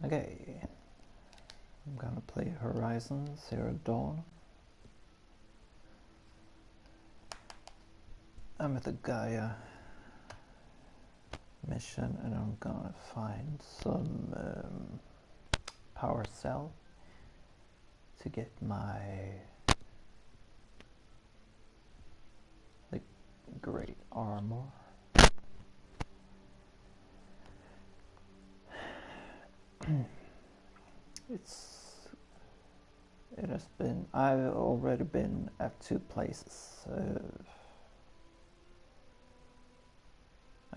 Okay, I'm gonna play Horizon Zero Dawn. I'm at the Gaia mission and I'm gonna find some power cell to get my great armor. I've already been at 2 places.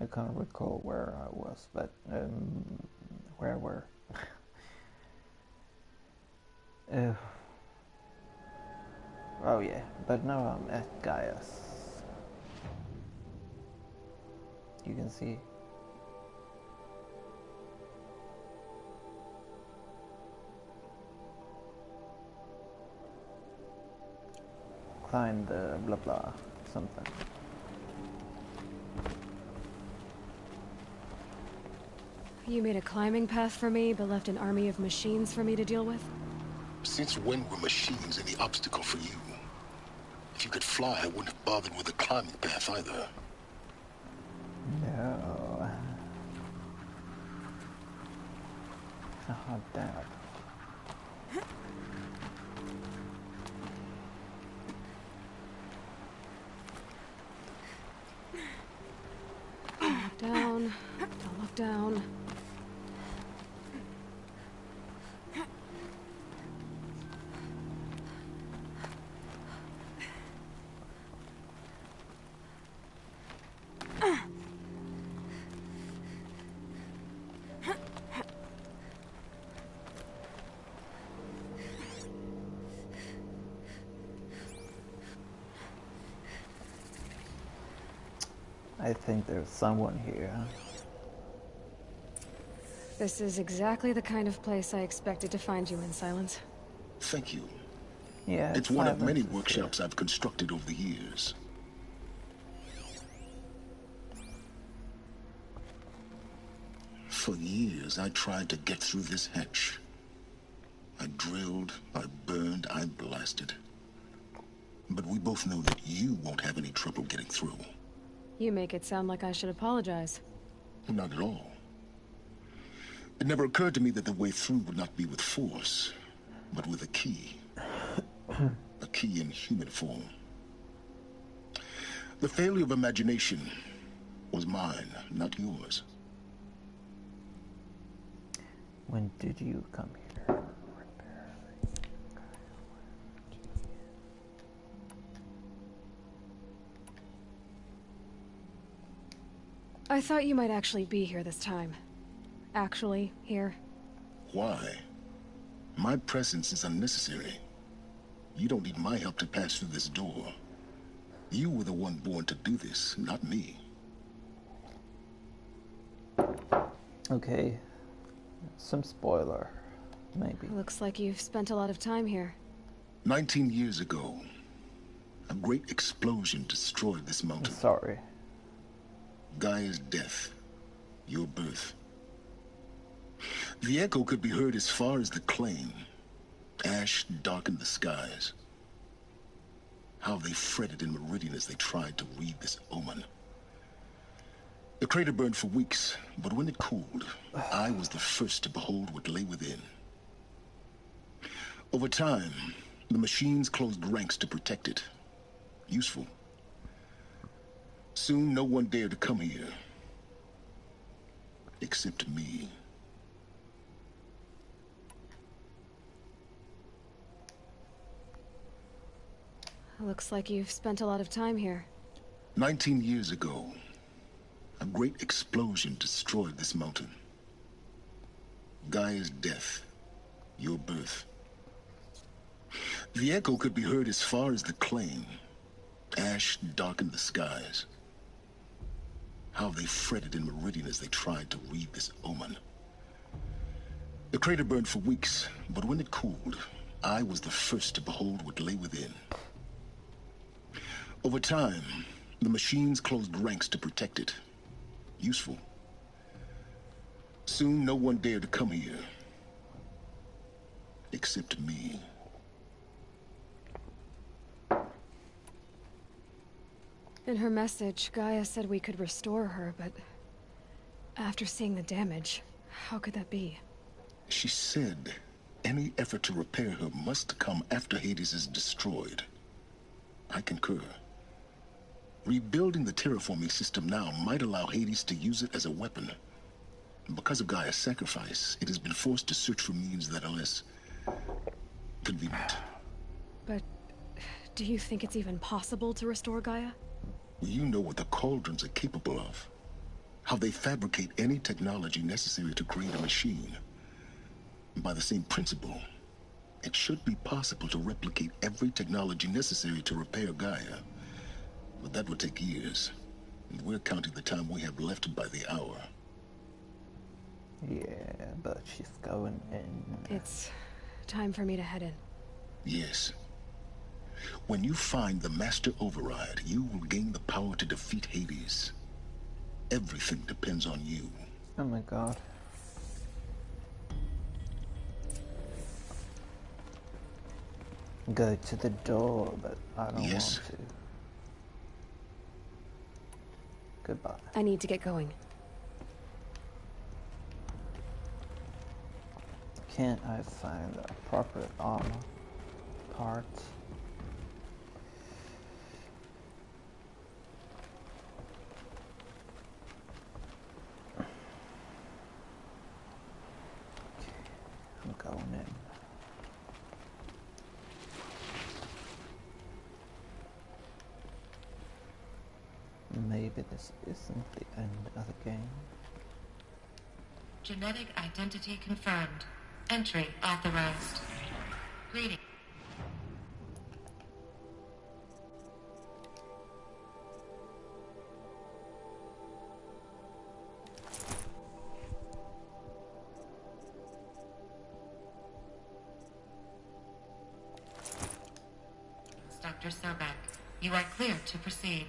I can't recall where I was, but where were? Oh yeah, but now I'm at Gaia's. You can see. Climb the blah blah something. You made a climbing path for me, but left an army of machines for me to deal with? Since when were machines any obstacle for you? If you could fly, I wouldn't have bothered with the climbing path either. No. Oh, damn. Down. Don't look down. I think there's someone here. This is exactly the kind of place I expected to find you in, Silence. Thank you. Yeah, it's one of many workshops I've constructed over the years. For years, I tried to get through this hatch. I drilled, I burned, I blasted. But we both know that you won't have any trouble getting through. You make it sound like I should apologize. Not at all. It never occurred to me that the way through would not be with force, but with a key. A key in human form. The failure of imagination was mine, not yours. When did you come here? I thought you might actually be here this time. Actually, here. Why? My presence is unnecessary. You don't need my help to pass through this door. You were the one born to do this, not me. Okay. Some spoiler, maybe. Looks like you've spent a lot of time here. 19 years ago, a great explosion destroyed this mountain. Sorry. Gaia's death, your birth. The echo could be heard as far as the claim. Ash darkened the skies. How they fretted in Meridian as they tried to read this omen. The crater burned for weeks, but when it cooled, I was the first to behold what lay within. Over time, the machines closed ranks to protect it. Useful. Soon, no one dared to come here. Except me. Looks like you've spent a lot of time here. 19 years ago, a great explosion destroyed this mountain. Gaia's death, your birth. The echo could be heard as far as the claim. Ash darkened the skies. How they fretted in Meridian as they tried to read this omen. The crater burned for weeks, but when it cooled, I was the first to behold what lay within. Over time, the machines closed ranks to protect it. Useful. Soon, no one dared to come here. except me. In her message, Gaia said we could restore her, but after seeing the damage, how could that be? She said any effort to repair her must come after Hades is destroyed. I concur. Rebuilding the terraforming system now might allow Hades to use it as a weapon. Because of Gaia's sacrifice, it has been forced to search for means that are less convenient. But do you think it's even possible to restore Gaia? You know what the Cauldrons are capable of. How they fabricate any technology necessary to create a machine. By the same principle, it should be possible to replicate every technology necessary to repair Gaia. But that would take years. And we're counting the time we have left by the hour. Yeah, but she's going in. It's time for me to head in. Yes. When you find the Master Override, you will gain the power to defeat Hades. Everything depends on you. Oh my god. Go to the door, but I don't want to. Goodbye. I need to get going. Can't I find the appropriate armor parts? I'm going in. Maybe this isn't the end of the game. Genetic identity confirmed. Entry authorized. Greeting. Dr. Sobek, you are cleared to proceed.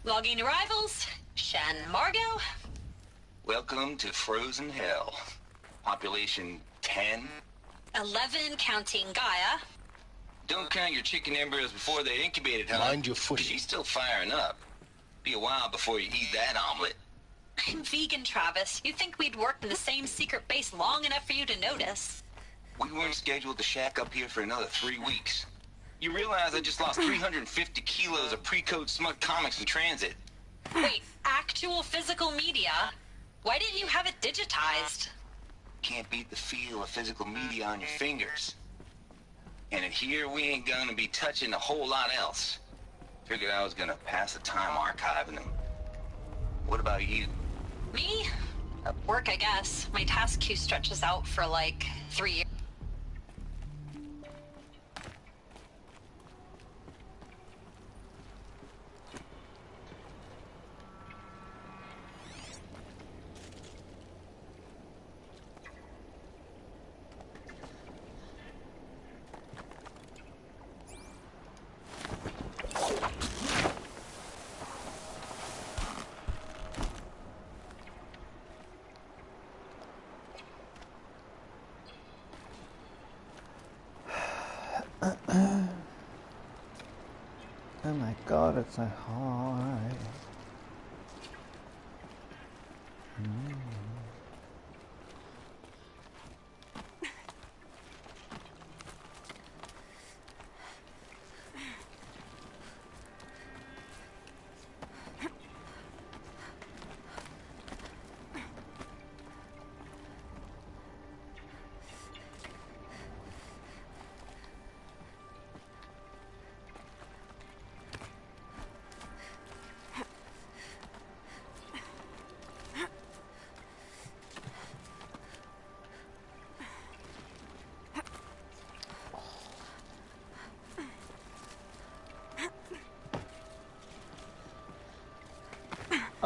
Logging arrivals. Shen Margot. Welcome to Frozen Hell. Population 10. 11 counting Gaia. Don't count your chicken embryos before they incubated, huh? Mind your footing. She's still firing up. Be a while before you eat that omelet. I'm vegan, Travis. You'd think we'd worked in the same secret base long enough for you to notice. We weren't scheduled to shack up here for another 3 weeks. You realize I just lost 350 kilos of pre-code smut comics in transit. Wait, actual physical media? Why didn't you have it digitized? Can't beat the feel of physical media on your fingers. And in here, we ain't gonna be touching a whole lot else. Figured I was gonna pass the time archiving them. What about you? Me? Work, I guess. My task queue stretches out for like 3 years. Oh my god, it's so high.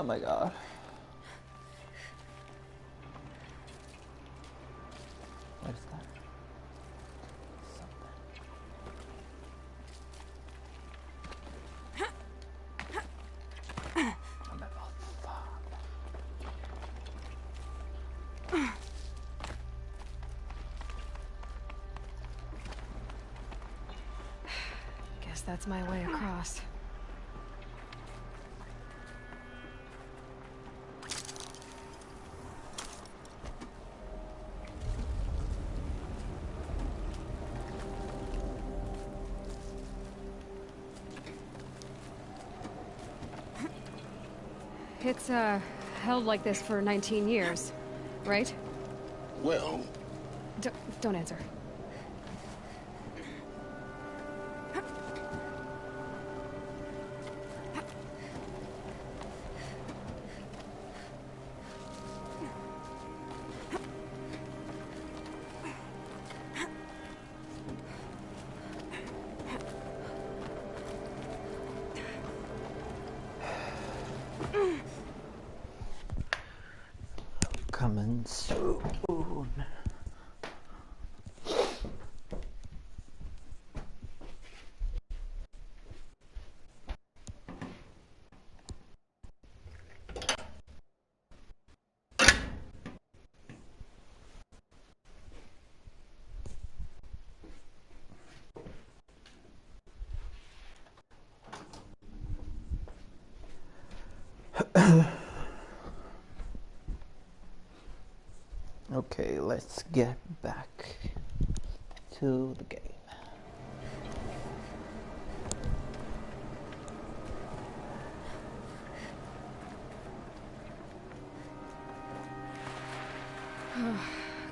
Oh my god. What is that? Something. Oh, fuck. Guess that's my way across. It's, held like this for 19 years, right? Well, Don't answer. Coming soon. Okay, let's get back to the game.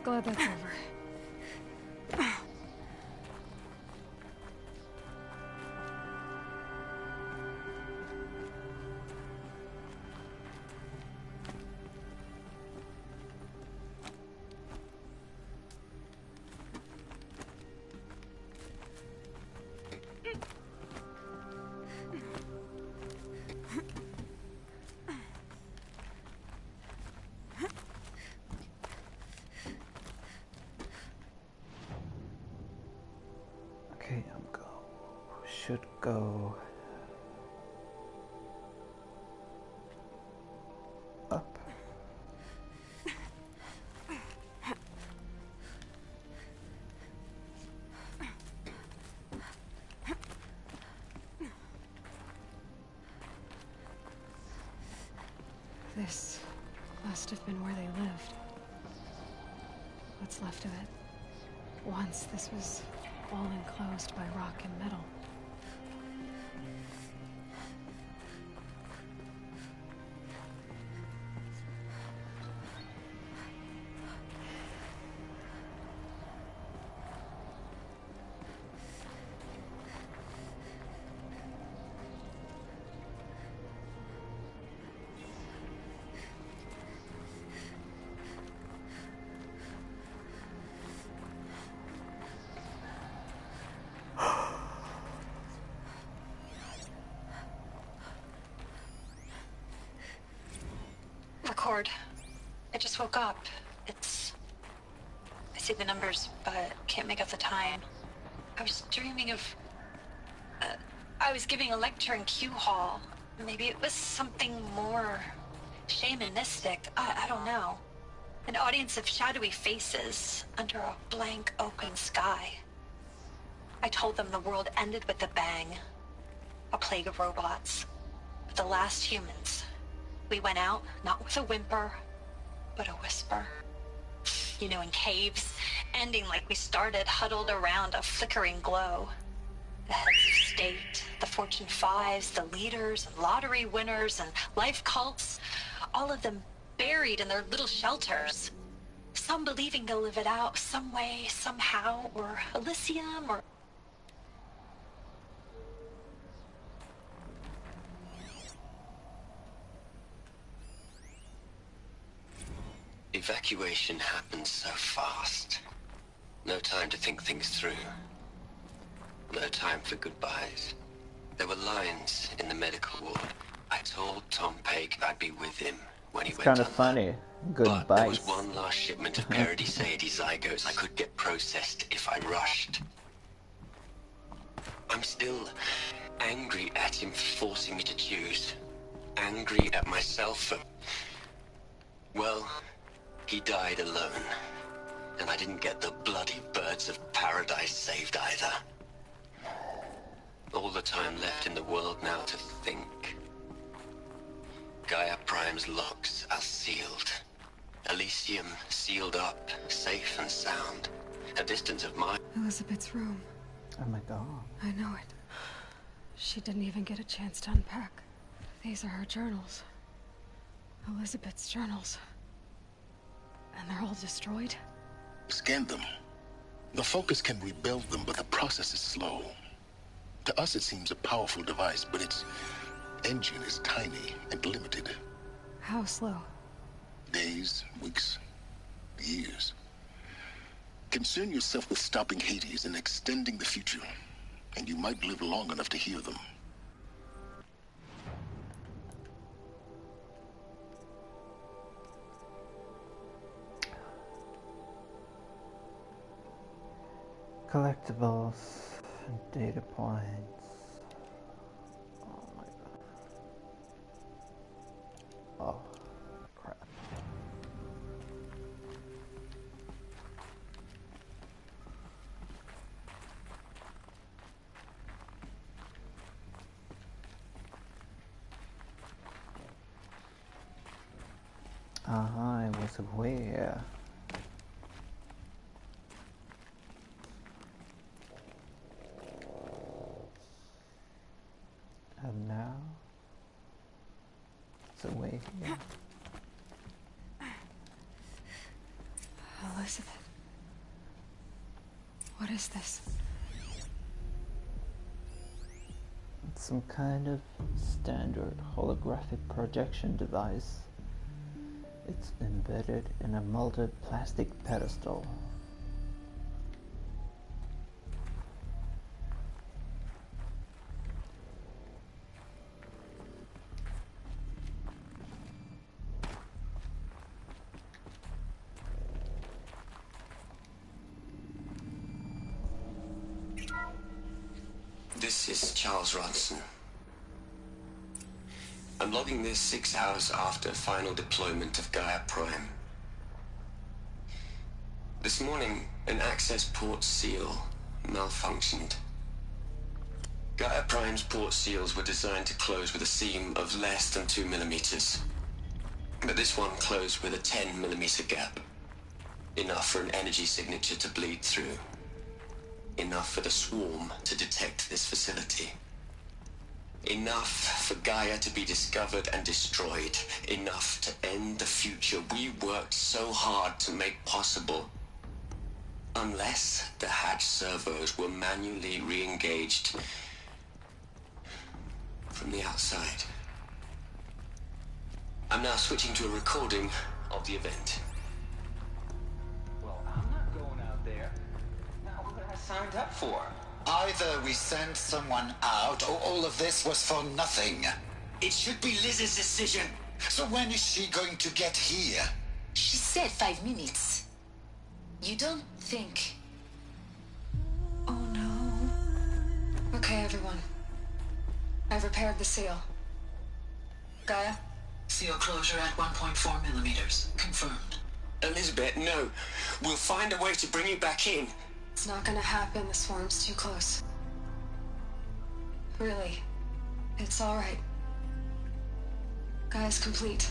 Glad that's over. Okay, should go up. This must have been where they lived. What's left of it. Once this was all enclosed by rock and metal. Record. I just woke up. I see the numbers, but can't make out the time. I was dreaming of... I was giving a lecture in Q Hall. Maybe it was something more shamanistic. I don't know. An audience of shadowy faces under a blank open sky. I told them the world ended with a bang. A plague of robots. The last humans. We went out, not with a whimper, but a whisper. You know, in caves, ending like we started, huddled around a flickering glow. The heads of state, the Fortune 5s, the leaders and lottery winners and life cults, all of them buried in their little shelters. Some believing they'll live it out some way, somehow, or Elysium, or... Evacuation happened so fast. No time to think things through. No time for goodbyes. There were lines in the medical ward. I told Tom Pake I'd be with him when he It's went kind of under. funny. Good But there advice. was one last shipment of Paradiseidae zygotes I could get processed if I rushed. I'm still angry at him for forcing me to choose. Angry at myself for... Well, he died alone. And I didn't get the bloody birds of paradise saved either. All the time left in the world now to think. Gaia Prime's locks are sealed. Elysium sealed up, safe and sound. A distance of mile. Elizabeth's room. Oh my god. I know it. She didn't even get a chance to unpack. These are her journals. Elizabeth's journals. And they're all destroyed? Scan them. The Focus can rebuild them, but the process is slow. To us, it seems a powerful device, but its engine is tiny and limited. How slow? Days, weeks, years. Concern yourself with stopping Hades and extending the future, and you might live long enough to hear them. Collectibles and data points. Oh my god. Oh crap. I was aware. And now it's away here. Elizabeth. What is this? It's some kind of standard holographic projection device. It's embedded in a molded plastic pedestal. This is Charles Ronson. I'm logging this 6 hours after final deployment of Gaia Prime. This morning, an access port seal malfunctioned. Gaia Prime's port seals were designed to close with a seam of less than 2 millimeters. But this one closed with a 10 millimeter gap. Enough for an energy signature to bleed through. Enough for the swarm to detect this facility. Enough for Gaia to be discovered and destroyed. Enough to end the future we worked so hard to make possible. Unless the hatch servos were manually re-engaged from the outside. I'm now switching to a recording of the event. Well, I'm not going out there. Not what I signed up for. Either we sent someone out, or all of this was for nothing. It should be Liz's decision. So when is she going to get here? She said 5 minutes. You don't think... Oh no. Okay, everyone. I've repaired the seal. Gaia? Seal closure at 1.4 millimeters. Confirmed. Elizabeth, no. We'll find a way to bring you back in. It's not gonna happen. The swarm's too close. Really. It's alright. Gaia's complete.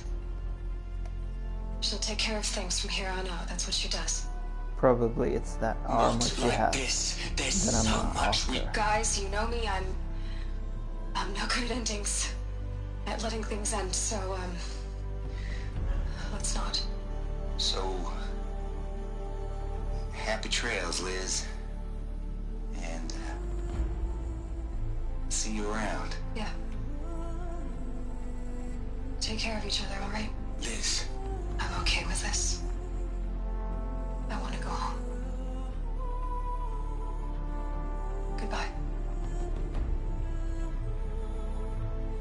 She'll take care of things from here on out. That's what she does. Probably it's that armor Not she like has this. There's that I'm so not much after. Guys, you know me. I'm no good at endings. At letting things end, so, let's not. So, happy trails, Liz. And, see you around. Yeah. Take care of each other, alright? Liz. I'm okay with this. I want to go home. Goodbye.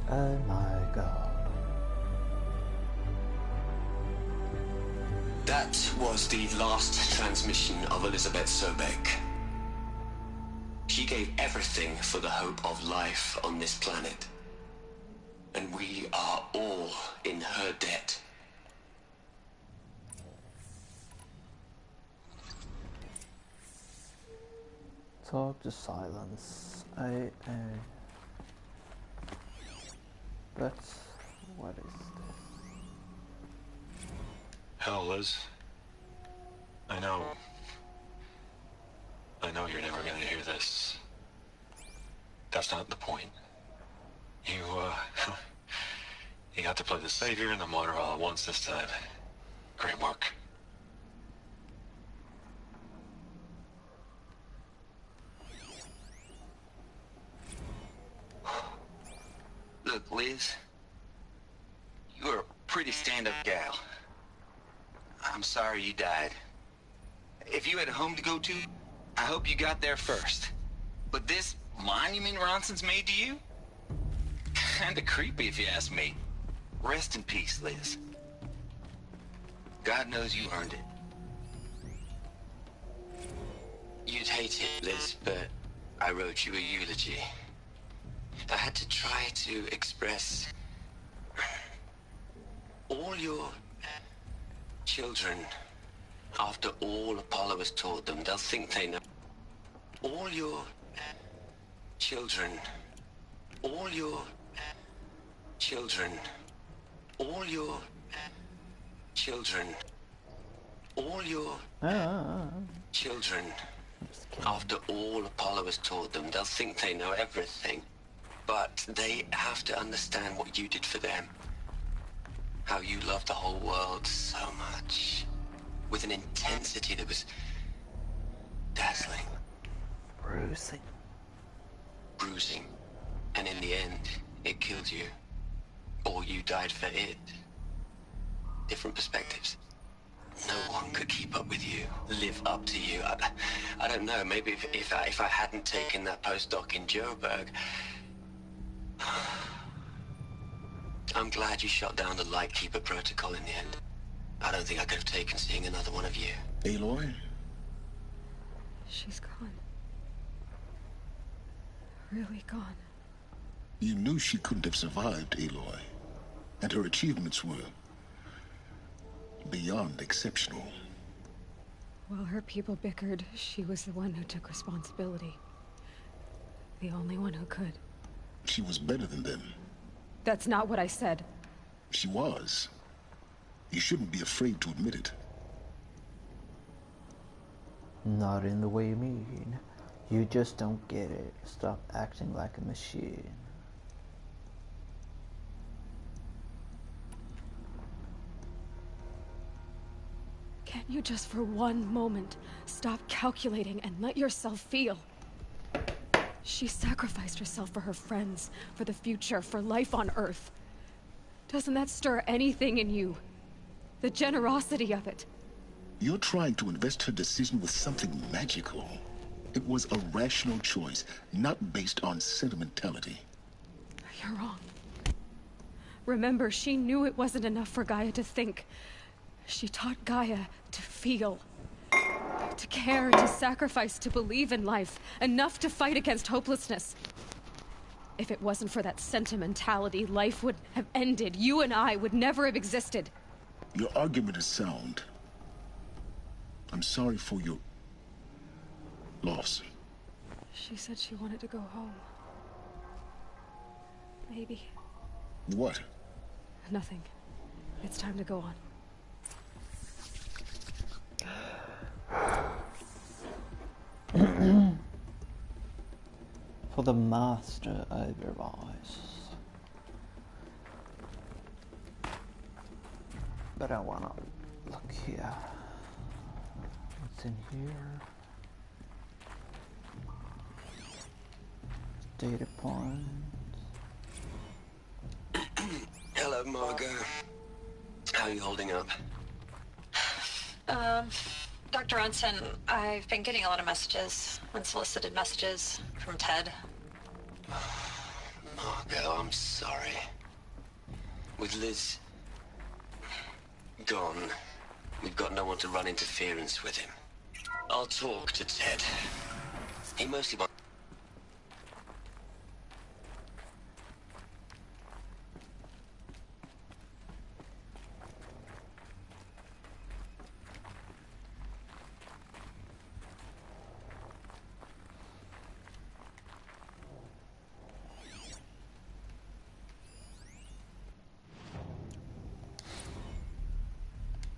Oh my god. That was the last transmission of Elizabeth Sobek. She gave everything for the hope of life on this planet. And we are all in her debt. Talk to silence. But what is this? Hell, Liz. I know you're never gonna hear this. That's not the point. You got to play the savior and the martyr all at once this time. Great work. Look, Liz, you're a pretty stand-up gal. I'm sorry you died. If you had a home to go to, I hope you got there first. But this monument Ronson's made to you? Kinda creepy if you ask me. Rest in peace, Liz. God knows you earned it. You'd hate it, Liz, but I wrote you a eulogy. I had to try to express all your children. After all Apollo has taught them, they'll think they know. All your children, all your children, all your children, all your children. After all Apollo has taught them, they'll think they know everything. But they have to understand what you did for them. How you loved the whole world so much. With an intensity that was dazzling. Bruising. And in the end, it killed you. Or you died for it. Different perspectives. No one could keep up with you, live up to you. I don't know, maybe if I hadn't taken that postdoc in Joburg. I'm glad you shot down the Lightkeeper protocol in the end. I don't think I could have taken seeing another one of you. Aloy? She's gone. Really gone. You knew she couldn't have survived, Aloy. And her achievements were beyond exceptional. While her people bickered, she was the one who took responsibility. The only one who could. She was better than them. That's not what I said. She was. You shouldn't be afraid to admit it. Not in the way you mean. You just don't get it. Stop acting like a machine. Can't you just for one moment stop calculating and let yourself feel? She sacrificed herself for her friends, for the future, for life on Earth. Doesn't that stir anything in you? The generosity of it. You're trying to invest her decision with something magical. It was a rational choice, not based on sentimentality. You're wrong. Remember, she knew it wasn't enough for Gaia to think. She taught Gaia to feel. To care, to sacrifice, to believe in life. Enough to fight against hopelessness. If it wasn't for that sentimentality, life would have ended. You and I would never have existed. Your argument is sound. I'm sorry for your loss. She said she wanted to go home. Maybe. What? Nothing. It's time to go on. For the master of your voice. But I wanna look here. What's in here? Data points. Hello, Margot. How are you holding up? Dr. Ronson, I've been getting a lot of messages, unsolicited messages from Ted. Margot, I'm sorry. With Liz gone, We've got no one to run interference with him. I'll talk to Ted. He mostly wants...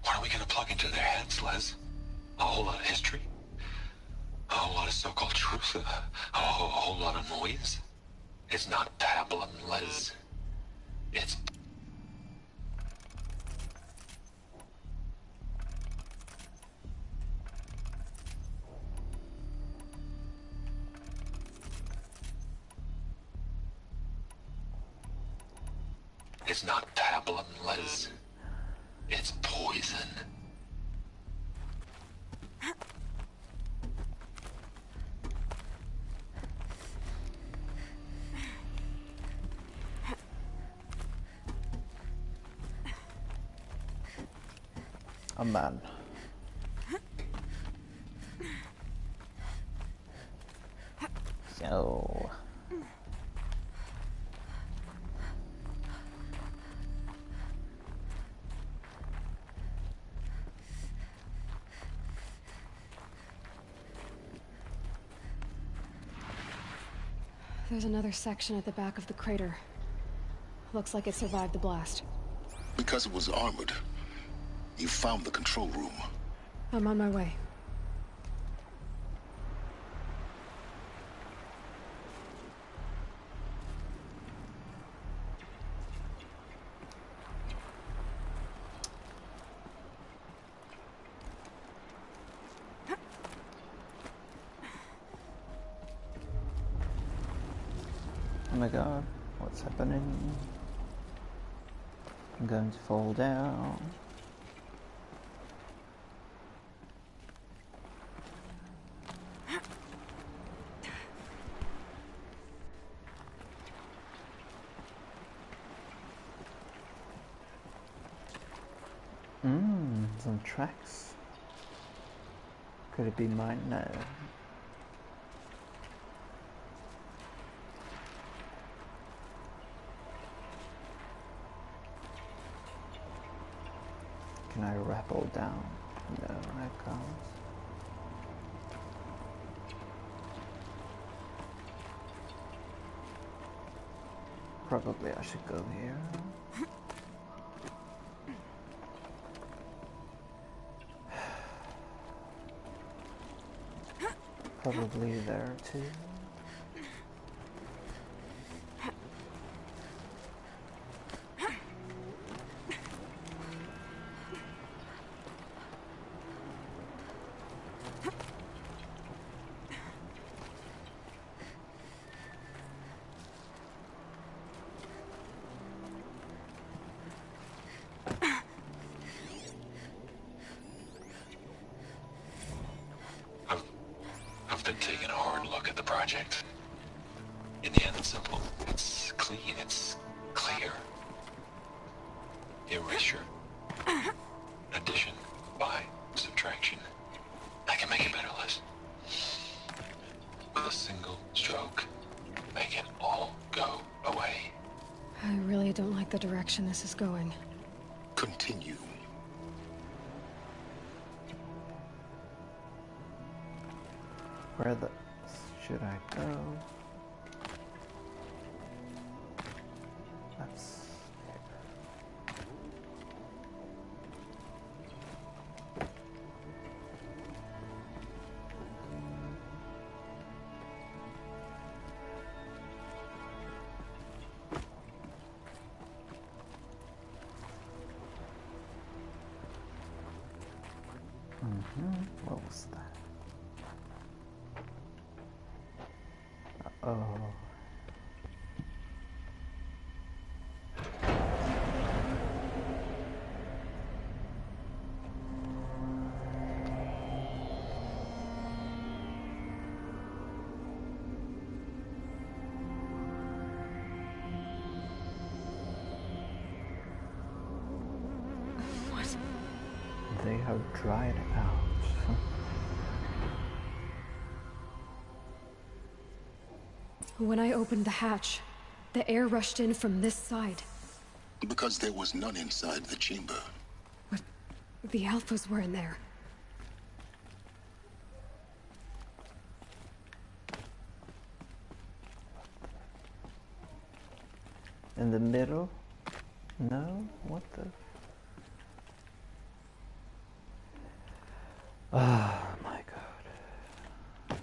What are we gonna plug into their heads, Les? A whole lot of history? A whole lot of so-called truth? A whole lot of noise? It's not pablum, Les. It's... It's not pablum, Les. It's poison. A man. So... There's another section at the back of the crater. Looks like it survived the blast. Because it was armored, you found the control room. I'm on my way. Oh my god, what's happening? I'm going to fall down. Some tracks. Could it be mine? No. Can I rappel down? No, I can't. Probably I should go here. Probably there too. I've been taking a hard look at the project. In the end, it's simple. It's clean. It's clear. Erasure. Addition. By subtraction. I can make it better, Liz. With a single stroke, make it all go away. I really don't like the direction this is going. Continue. Where the should I go? That's what was that? Oh. They have dried out. When I opened the hatch, the air rushed in from this side. Because there was none inside the chamber. But the Alphas were in there. In the middle? No? What the? Oh my god.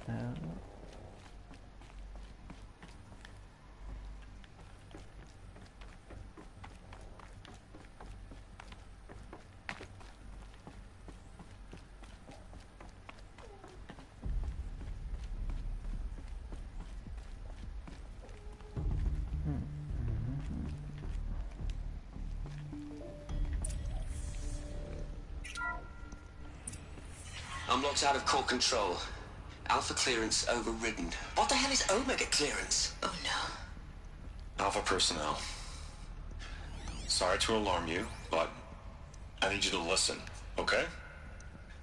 No. I'm locked out of core control. Alpha clearance overridden. What the hell is Omega clearance? Oh no. Alpha personnel. Sorry to alarm you, but I need you to listen, okay?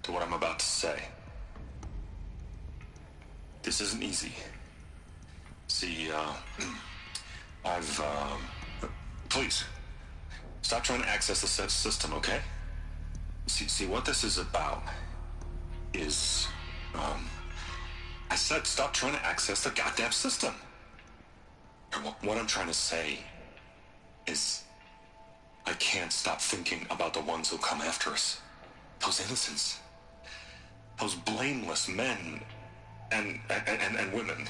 To what I'm about to say. This isn't easy. See, please, stop trying to access the system, okay? See, what this is about is, I said stop trying to access the goddamn system. What I'm trying to say is, I can't stop thinking about the ones who come after us. Those innocents. Those blameless men and women.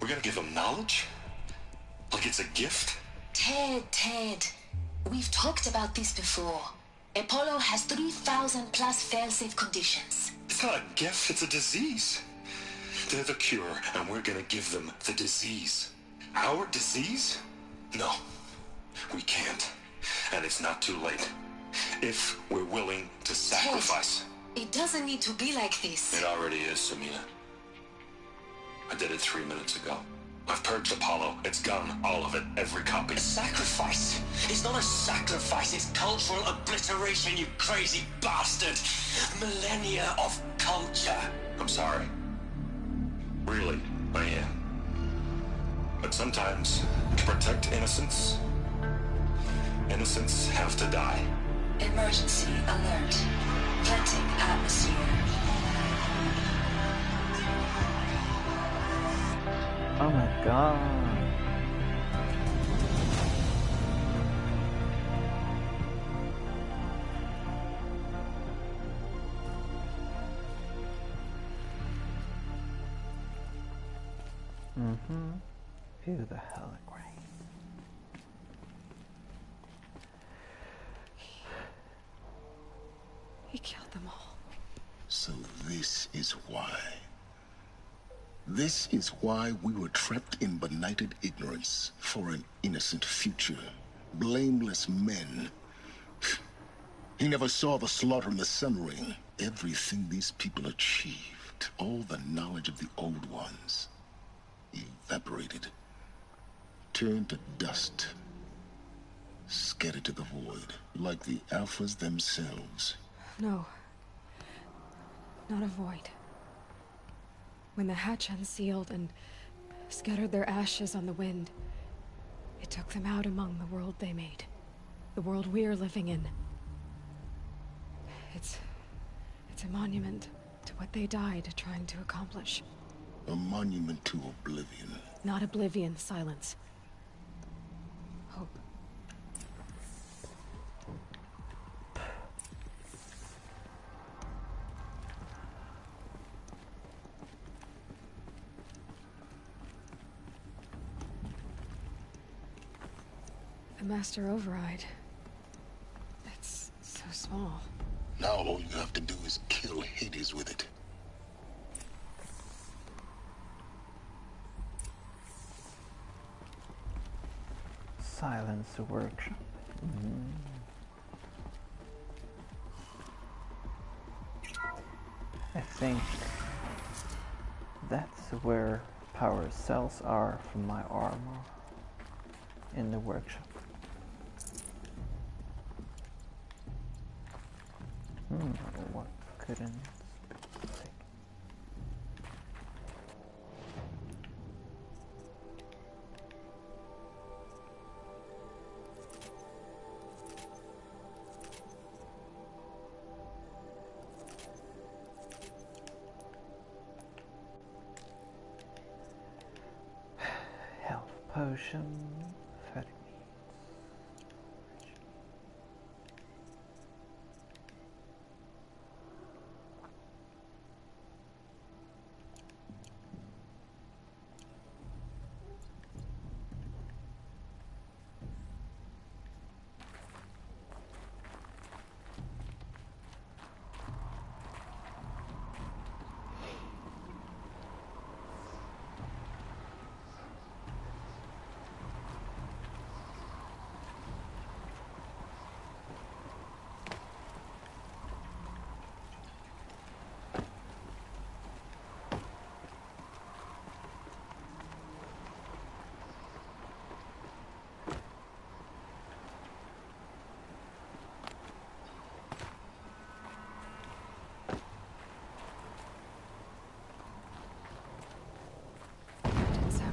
We're gonna give them knowledge? Like it's a gift? Ted. We've talked about this before. Apollo has 3,000 plus fail-safe conditions. It's not a gift, it's a disease. They're the cure, and we're gonna give them the disease. Our disease? No, we can't. And it's not too late. If we're willing to sacrifice. Ted, it doesn't need to be like this. It already is, Samina. I did it 3 minutes ago. I've purged Apollo. It's gone. All of it. Every copy. A sacrifice? It's not a sacrifice. It's cultural obliteration, you crazy bastard. Millennia of culture. I'm sorry. Really, I am. But sometimes, to protect innocence, innocents have to die. Emergency alert. Venting atmosphere. Oh my god. Feel the hologram. He killed them all. So this is why. This is why we were trapped in benighted ignorance for an innocent future. Blameless men. He never saw the slaughter in the Sun Ring. Everything these people achieved, all the knowledge of the old ones, evaporated, turned to dust, scattered to the void, like the Alphas themselves. No. Not a void. When the hatch unsealed and scattered their ashes on the wind, it took them out among the world they made. The world we're living in. It's a monument to what they died trying to accomplish. A monument to oblivion. Not oblivion, silence. Hope. The Master Override. It's so small. Now all you have to do is kill Hades with it. Silence workshop. I think that's where power cells are from my armor in the workshop. What couldn't... Health potion, fatty meats.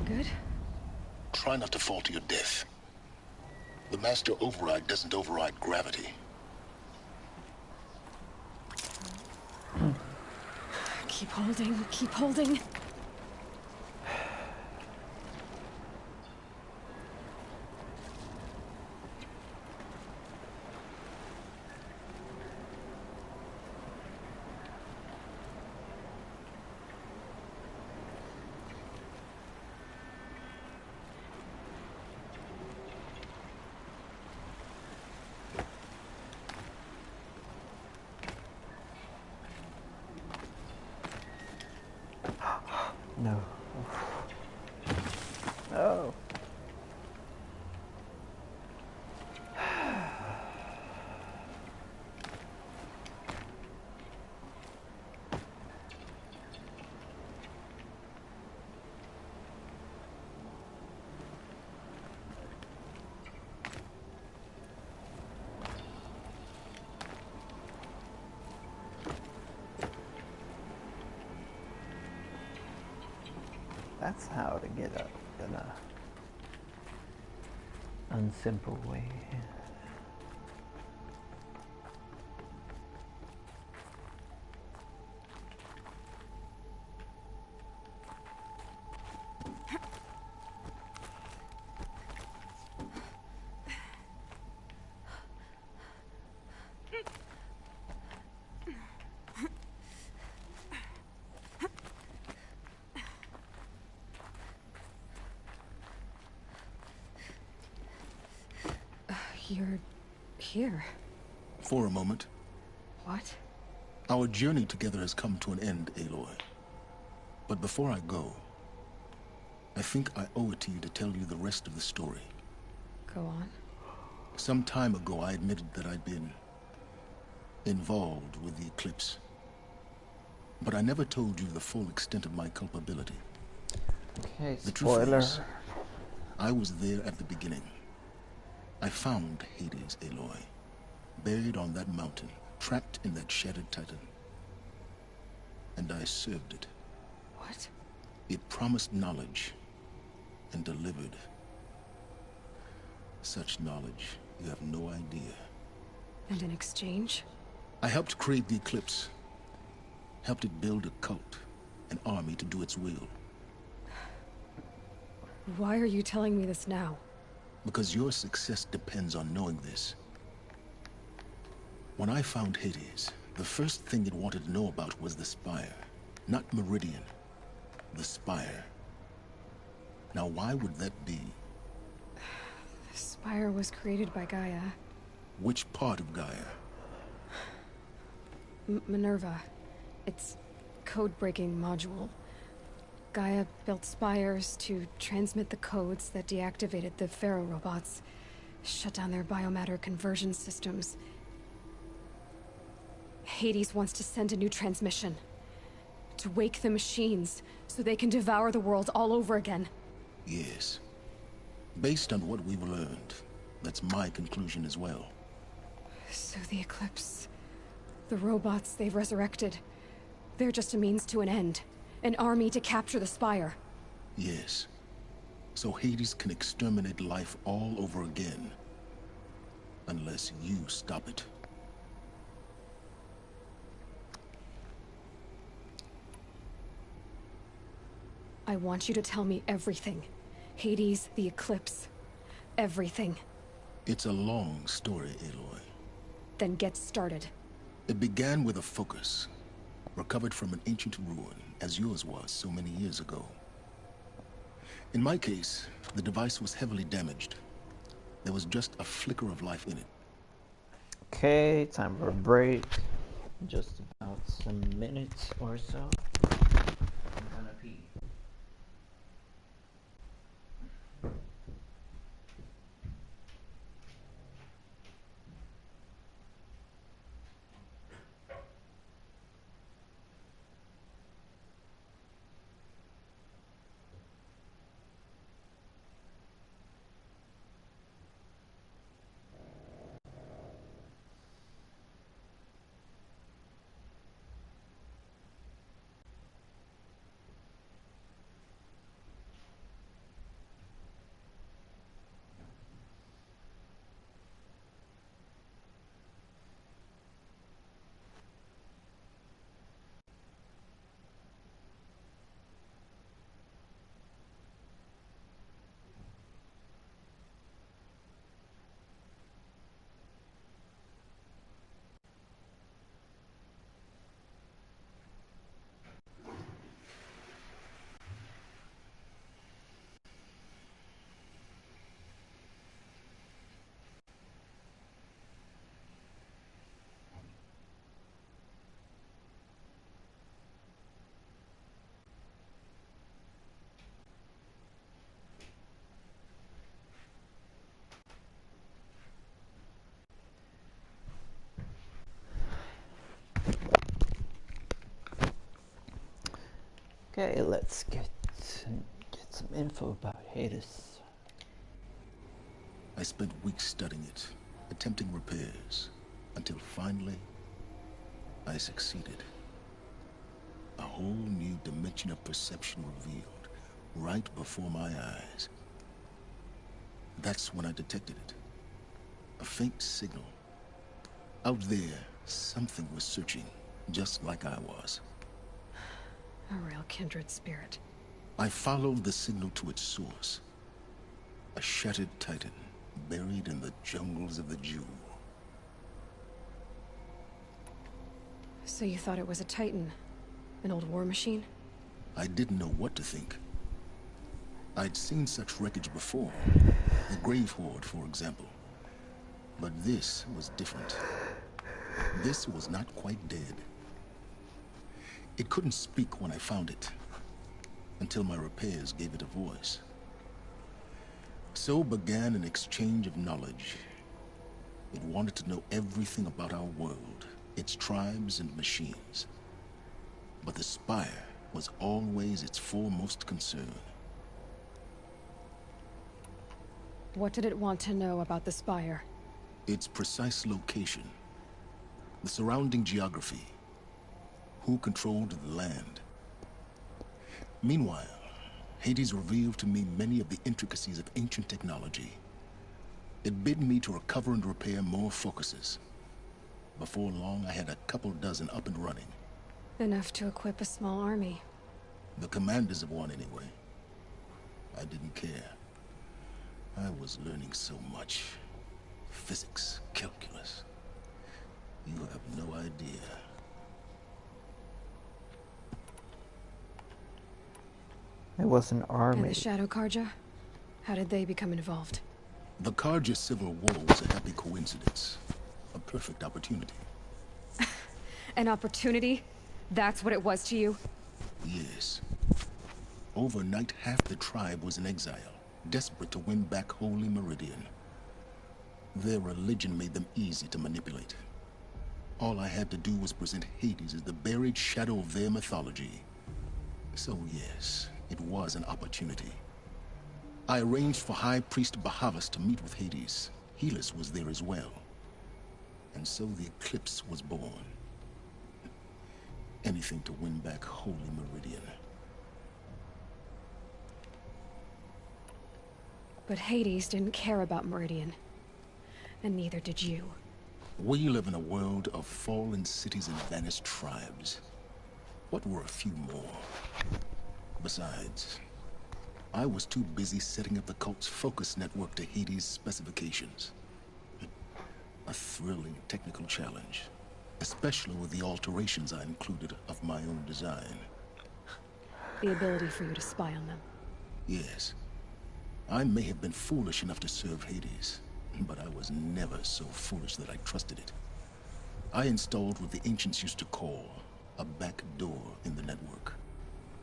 Good. Try not to fall to your death. The Master Override doesn't override gravity. Keep holding, keep holding. No. Oh. That's how to get up in a unsimple way. You're here. For a moment. What? Our journey together has come to an end, Aloy. But before I go, I think I owe it to you to tell you the rest of the story. Go on. Some time ago, I admitted that I'd been involved with the Eclipse. But I never told you the full extent of my culpability. Okay, The truth spoiler. is, I was there at the beginning. I found Hades, Aloy, buried on that mountain, trapped in that shattered titan. And I served it. What? It promised knowledge and delivered such knowledge you have no idea. And in exchange? I helped create the Eclipse, helped it build a cult, an army to do its will. Why are you telling me this now? Because your success depends on knowing this. When I found Hades, the first thing it wanted to know about was the Spire. Not Meridian. The Spire. Now why would that be? The Spire was created by Gaia. Which part of Gaia? Minerva. It's code-breaking module. Gaia built spires to transmit the codes that deactivated the Pharaoh robots, shut down their biomatter conversion systems. Hades wants to send a new transmission. To wake the machines, so they can devour the world all over again. Yes. Based on what we've learned, that's my conclusion as well. So the Eclipse The robots they've resurrected, they're just a means to an end. An army to capture the Spire. Yes. So Hades can exterminate life all over again. Unless you stop it. I want you to tell me everything. Hades, the Eclipse. Everything. It's a long story, Aloy. Then get started. It began with a focus. Recovered from an ancient ruin, as yours was so many years ago. In my case, the device was heavily damaged. There was just a flicker of life in it. Okay, time for a break. Just about some minutes or so. I'm gonna pee. Okay, let's get some info about Hades. I spent weeks studying it, attempting repairs, until finally, I succeeded. A whole new dimension of perception revealed, right before my eyes. That's when I detected it. A faint signal. Out there, something was searching, just like I was. A real kindred spirit. I followed the signal to its source. A shattered titan, buried in the jungles of the Jewel. So you thought it was a titan? An old war machine? I didn't know what to think. I'd seen such wreckage before. The Grave Horde, for example. But this was different. This was not quite dead. It couldn't speak when I found it, until my repairs gave it a voice. So began an exchange of knowledge. It wanted to know everything about our world, its tribes and machines. But the Spire was always its foremost concern. What did it want to know about the Spire? Its precise location, the surrounding geography, who controlled the land. Meanwhile, Hades revealed to me many of the intricacies of ancient technology. It bid me to recover and repair more focuses. Before long, I had a couple dozen up and running. Enough to equip a small army. The commanders of one, anyway. I didn't care. I was learning so much. Physics, calculus. You have no idea. It was an army. And the Shadow Carja? How did they become involved? The Carja Civil War was a happy coincidence. A perfect opportunity. An opportunity? That's what it was to you? Yes. Overnight, half the tribe was in exile, desperate to win back Holy Meridian. Their religion made them easy to manipulate. All I had to do was present Hades as the buried shadow of their mythology. So yes, it was an opportunity. I arranged for High Priest Bahavas to meet with Hades. Helis was there as well. And so the Eclipse was born. Anything to win back Holy Meridian. But Hades didn't care about Meridian. And neither did you. We live in a world of fallen cities and vanished tribes. What were a few more? Besides, I was too busy setting up the cult's focus network to Hades' specifications. A thrilling technical challenge, especially with the alterations I included of my own design. The ability for you to spy on them. Yes. I may have been foolish enough to serve Hades, but I was never so foolish that I trusted it. I installed what the ancients used to call a back door in the network.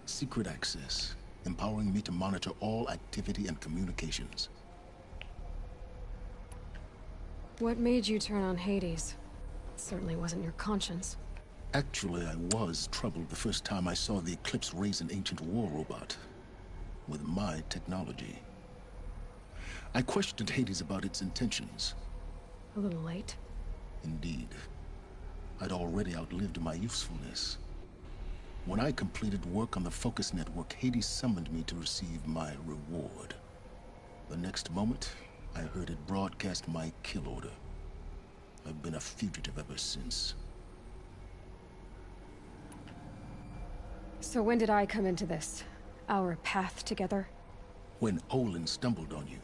Secret access, empowering me to monitor all activity and communications. What made you turn on Hades? It certainly wasn't your conscience. Actually, I was troubled the first time I saw the Eclipse raise an ancient war robot with my technology. I questioned Hades about its intentions. A little late. Indeed. I'd already outlived my usefulness. When I completed work on the Focus Network, Hades summoned me to receive my reward. The next moment, I heard it broadcast my kill order. I've been a fugitive ever since. So when did I come into this? Our path together? When Olin stumbled on you.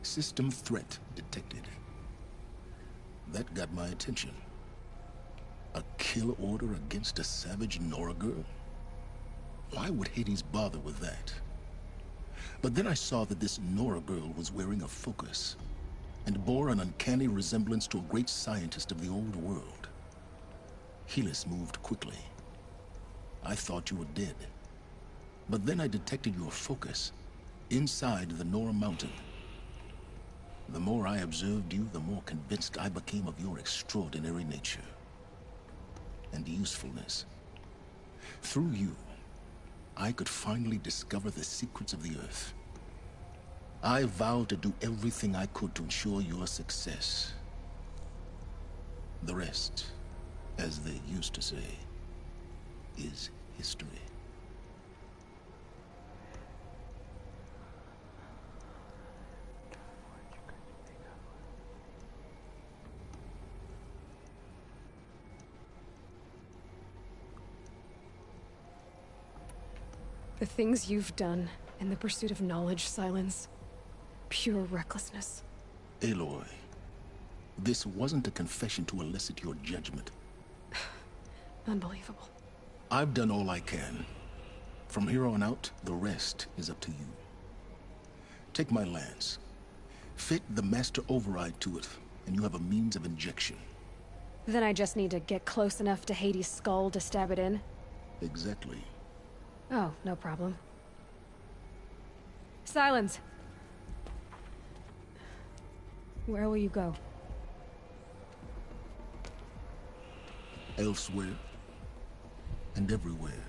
System threat detected. That got my attention. A kill order against a savage Nora girl? Why would Hades bother with that? But then I saw that this Nora girl was wearing a focus, and bore an uncanny resemblance to a great scientist of the old world. Helis moved quickly. I thought you were dead. But then I detected your focus, inside the Nora mountain. The more I observed you, the more convinced I became of your extraordinary nature and usefulness. Through you, I could finally discover the secrets of the Earth. I vowed to do everything I could to ensure your success. The rest, as they used to say, is history. The things you've done in the pursuit of knowledge, Silence. Pure recklessness. Aloy, this wasn't a confession to elicit your judgment. Unbelievable. I've done all I can. From here on out, the rest is up to you. Take my lance. Fit the master override to it, and you have a means of injection. Then I just need to get close enough to Hades' skull to stab it in? Exactly. Oh, no problem. Silence! Where will you go? Elsewhere. And everywhere.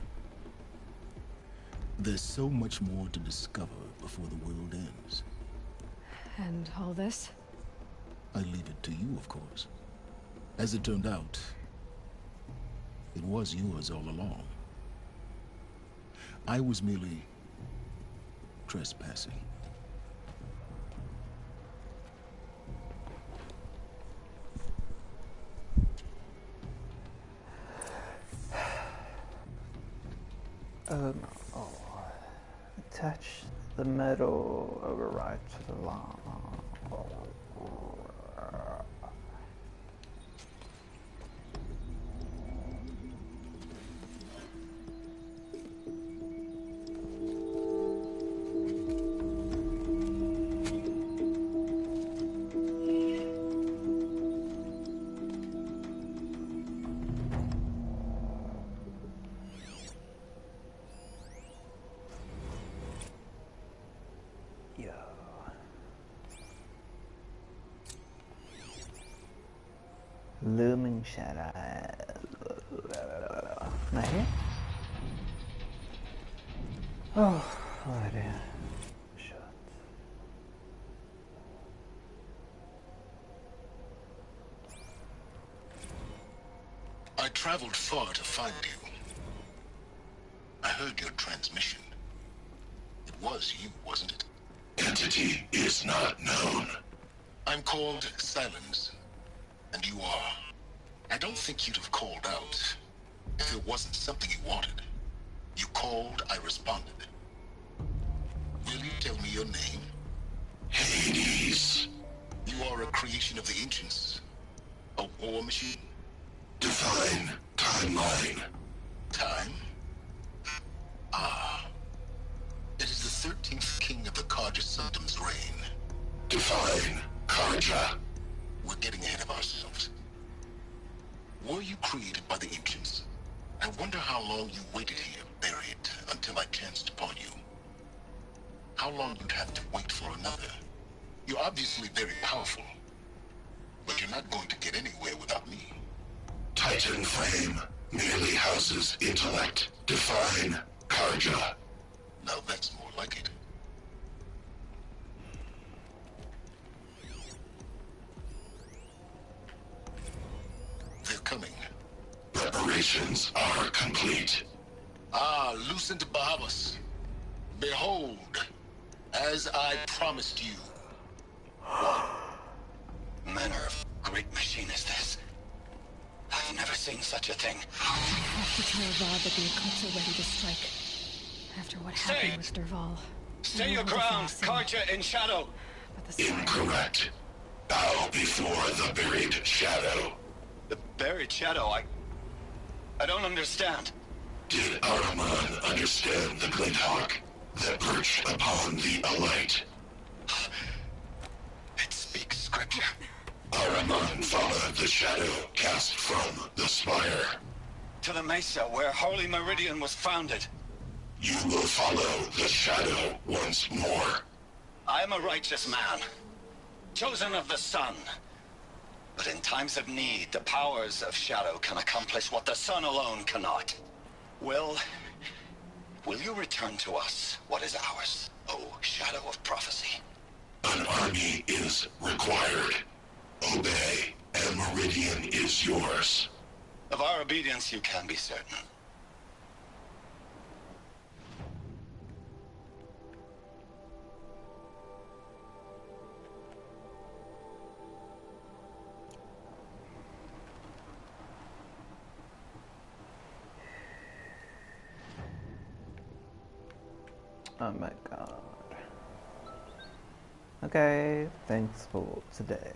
There's so much more to discover before the world ends. And all this? I leave it to you, of course. As it turned out, it was yours all along. I was merely trespassing. No. Attach the metal override to the llama. Looming shadow. Not here? Oh, alrighty. Shut. I traveled far to find you. I heard your transmission. It was you, wasn't it? Entity is not known. I'm called Silence, and you are. I don't think you'd have called out if it wasn't something you wanted. You called, I responded. Will you tell me your name? Hades. You are a creation of the ancients. A war machine? Define timeline. Time? Ah. It is the 13th king of the Carja Sanctum's reign. Define Carja. We're getting ahead of ourselves. Were you created by the ancients? I wonder how long you waited here, buried, until I chanced upon you. How long you'd have to wait for another. You're obviously very powerful, but you're not going to get anywhere without me. Titan Flame merely houses intellect. Define Carja. Now that's more like it. They're coming. Preparations are complete. Ah, Lucent Bahavas. Behold, as I promised you. What manner of great machine is this? I've never seen such a thing. I have to tell Rod that the occults are ready to strike. After what happened with Dervahl. Stay your ground, Carja in shadow. Incorrect. Bow before the buried shadow. The buried shadow? I don't understand. Did Ahriman understand the Glinthawk that perched upon the Alight? It speaks scripture. Ahriman followed the shadow cast from the spire. To the mesa where Holy Meridian was founded. You will follow the shadow once more. I am a righteous man, chosen of the sun. But in times of need, the powers of shadow can accomplish what the sun alone cannot. Will you return to us what is ours, O Shadow of Prophecy? An army is required. Obey, and Meridian is yours. Of our obedience you can be certain. Oh my god. Okay, thanks for today.